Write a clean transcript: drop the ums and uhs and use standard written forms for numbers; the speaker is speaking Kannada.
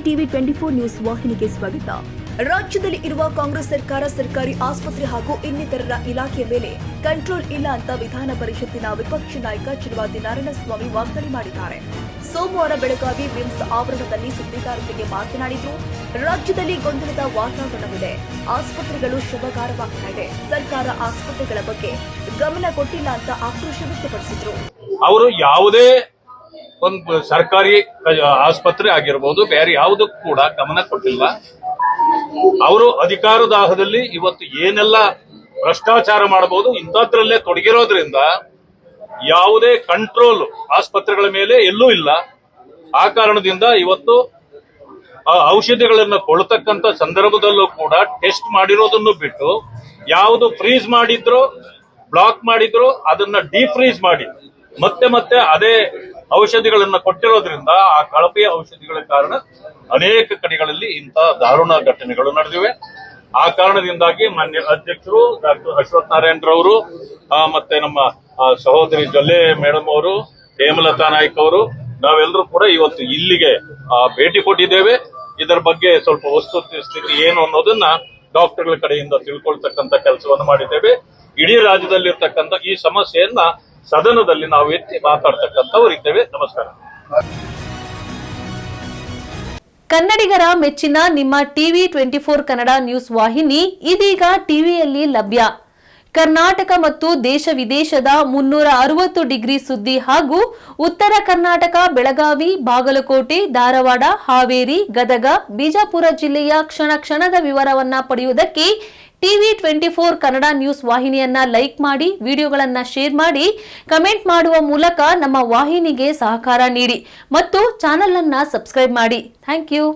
ಟಿವಿ 24 ನ್ಯೂಸ್ ವಾಹಿನಿಗೆ ಸ್ವಾಗತ. ರಾಜ್ಯದಲ್ಲಿ ಇರುವ ಕಾಂಗ್ರೆಸ್ ಸರ್ಕಾರ ಸರ್ಕಾರಿ ಆಸ್ಪತ್ರೆ ಹಾಗೂ ಇನ್ನಿತರರ ಇಲಾಖೆಯ ಮೇಲೆ ಕಂಟ್ರೋಲ್ ಇಲ್ಲ ಅಂತ ವಿಧಾನ ಪರಿಷತ್ತಿನ ವಿಪಕ್ಷ ನಾಯಕ ಚಿಲುವಾದಿ ನಾರಾಯಣಸ್ವಾಮಿ ವಾಗ್ದಾಳಿ ಮಾಡಿದ್ದಾರೆ. ಸೋಮವಾರ ಬೆಳಗಾವಿ ವಿಮ್ಸ್ ಆವರಣದಲ್ಲಿ ಸುದ್ದಿಗಾರರಿಗೆ ಮಾತನಾಡಿದರು. ರಾಜ್ಯದಲ್ಲಿ ಗೊಂದಲದ ವಾತಾವರಣವಿದೆ. ಆಸ್ಪತ್ರೆಗಳು ಶವಗಾರವಾಗ್ತಾ ಇದೆ. ಸರ್ಕಾರ ಆಸ್ಪತ್ರೆಗಳ ಬಗ್ಗೆ ಗಮನ ಕೊಟ್ಟಿಲ್ಲ ಅಂತ ಆಕ್ರೋಶ ವ್ಯಕ್ತಪಡಿಸಿದರು. ಅವರು ಯಾವುದೇ ಒಂದು ಸರ್ಕಾರಿ ಆಸ್ಪತ್ರೆ ಆಗಿರಬಹುದು, ಬೇರೆ ಯಾವುದಕ್ಕೂ ಕೂಡ ಗಮನ ಕೊಟ್ಟಿಲ್ಲ. ಅವರು ಅಧಿಕಾರದಾಹದಲ್ಲಿ ಇವತ್ತು ಏನೆಲ್ಲ ಭ್ರಷ್ಟಾಚಾರ ಮಾಡಬಹುದು ಇಂಥದ್ರಲ್ಲೇ ತೊಡಗಿರೋದ್ರಿಂದ ಯಾವುದೇ ಕಂಟ್ರೋಲ್ ಆಸ್ಪತ್ರೆಗಳ ಮೇಲೆ ಎಲ್ಲೂ ಇಲ್ಲ. ಆ ಕಾರಣದಿಂದ ಇವತ್ತು ಔಷಧಿಗಳನ್ನು ಕೊಡ್ತಕ್ಕಂಥ ಸಂದರ್ಭದಲ್ಲೂ ಕೂಡ ಟೆಸ್ಟ್ ಮಾಡಿರೋದನ್ನು ಬಿಟ್ಟು ಯಾವುದು ಫ್ರೀಸ್ ಮಾಡಿದ್ರು, ಬ್ಲಾಕ್ ಮಾಡಿದ್ರು, ಅದನ್ನ ಡಿಫ್ರೀಸ್ ಮಾಡಿ ಮತ್ತೆ ಅದೇ ಔಷಧಿಗಳನ್ನ ಕೊಟ್ಟಿರೋದ್ರಿಂದ ಆ ಕಳಪೆಯ ಔಷಧಿಗಳ ಕಾರಣ ಅನೇಕ ಕಡೆಗಳಲ್ಲಿ ಇಂತಹ ದಾರುಣ ಘಟನೆಗಳು ನಡೆದಿವೆ. ಆ ಕಾರಣದಿಂದಾಗಿ ಮಾನ್ಯ ಅಧ್ಯಕ್ಷರು ಡಾಕ್ಟರ್ ಅಶ್ವಥ್ ನಾರಾಯಣರವರು ಮತ್ತೆ ನಮ್ಮ ಸಹೋದರಿ ಜೊಲ್ಲೆ ಮೇಡಮ್ ಅವರು, ಹೇಮಲತಾ ನಾಯ್ಕ ಅವರು, ನಾವೆಲ್ಲರೂ ಕೂಡ ಇವತ್ತು ಇಲ್ಲಿಗೆ ಭೇಟಿ ಕೊಟ್ಟಿದ್ದೇವೆ. ಇದರ ಬಗ್ಗೆ ಸ್ವಲ್ಪ ವಸ್ತುಸ್ಥಿತಿ ಏನು ಅನ್ನೋದನ್ನ ಡಾಕ್ಟರ್ಗಳ ಕಡೆಯಿಂದ ತಿಳ್ಕೊಳ್ತಕ್ಕಂಥ ಕೆಲಸವನ್ನು ಮಾಡಿದ್ದೇವೆ. ಇಡೀ ರಾಜ್ಯದಲ್ಲಿರ್ತಕ್ಕಂಥ ಈ ಸಮಸ್ಯೆಯನ್ನ ಸದನದಲ್ಲಿ ನಾವು ಎತ್ತಿ ಮಾತಾಡ್ತಕ್ಕಂಥವರಿದ್ದೇವೆ. ನಮಸ್ಕಾರ. ಕನ್ನಡಿಗರ ಮೆಚ್ಚಿನ ನಿಮ್ಮ ಟಿವಿ 24 ಕನ್ನಡ ನ್ಯೂಸ್ ವಾಹಿನಿ ಇದೀಗ ಟಿವಿಯಲ್ಲಿ ಲಭ್ಯ. ಕರ್ನಾಟಕ ಮತ್ತು ದೇಶ ವಿದೇಶದ 360 ಡಿಗ್ರಿ ಸುದ್ದಿ ಹಾಗೂ ಉತ್ತರ ಕರ್ನಾಟಕ, ಬೆಳಗಾವಿ, ಬಾಗಲಕೋಟೆ, ಧಾರವಾಡ, ಹಾವೇರಿ, ಗದಗ, ಬಿಜಾಪುರ ಜಿಲ್ಲೆಯ ಕ್ಷಣ ಕ್ಷಣದ ವಿವರವನ್ನ ಪಡೆಯುವುದಕ್ಕೆ ಟಿವಿ 24 ಕನ್ನಡ ನ್ಯೂಸ್ ವಾಹಿನಿಯನ್ನ ಲೈಕ್ ಮಾಡಿ, ವಿಡಿಯೋಗಳನ್ನ ಶೇರ್ ಮಾಡಿ, ಕಮೆಂಟ್ ಮಾಡುವ ಮೂಲಕ ನಮ್ಮ ವಾಹಿನಿಗೆ ಸಹಕಾರ ನೀಡಿ ಮತ್ತು ಚಾನೆಲ್ ಅನ್ನ ಸಬ್ಸ್ಕ್ರೈಬ್ ಮಾಡಿ. Thank you.